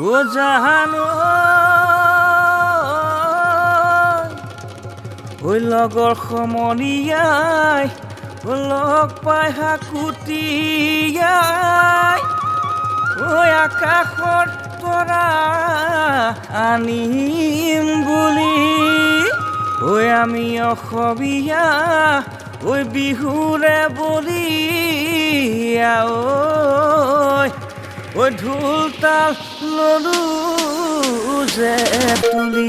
ও জাহানো ওই লগৰ সমনীয়াই লগ পাই হাকুটিয়াই ঐ আকাশৰ তৰা আনিম বুলি ঐ আমি অসমীয়া ঐ বিহুৰে বলিয়া ঐ ঢোল তাল ললো যে তুলি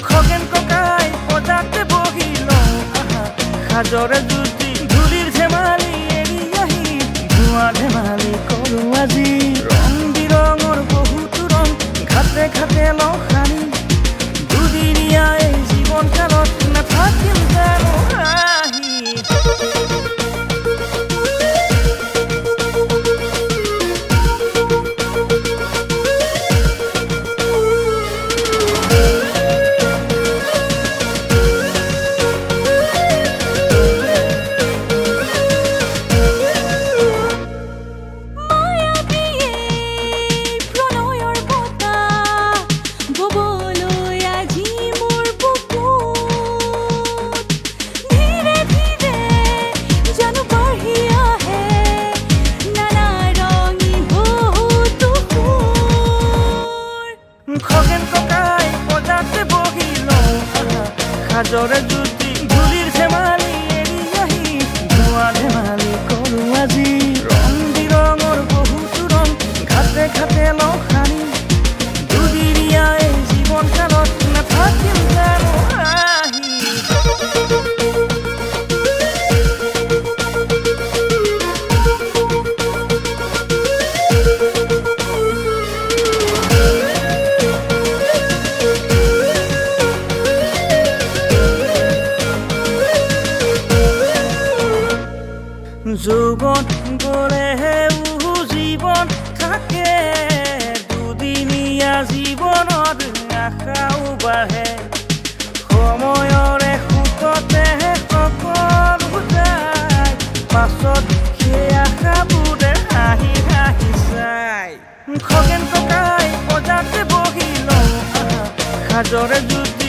খগেন ককাই পদাতে বহিল সাজৰে জুতি ধূলিৰ ধেমালি এৰি আহি ধোঁৱা ধেমালি কৰো আজি ৰং বিৰঙৰ বহুতো ৰং ঘাটে ঘাটে লখানি দুদিনীয়া এই জীৱন কালত নাথাকিল জানো আহি খগেন ককাই পদাতে বহিল সাজৰে জুতি ধূলিৰ ধেমালি এৰি আহি ধোঁৱা ধেমালি কৰো আজি ৰং বিৰঙৰ বহুতো ৰং ঘাটে ঘাটে লখানি দুদিনীয়া এই জীৱন কালত নাথাকিল জানো আহি যৌবন গলেহে জীৱন থাকে দুদিনীয়া জীৱনত আশাও বাঢ়ে সময়ৰে সুততে সকলো যায় পাছত সেই আশাবোৰে হাঁহি হাঁহি চাই খগেন ককাই পদাতে বহিল সাজৰে জুতি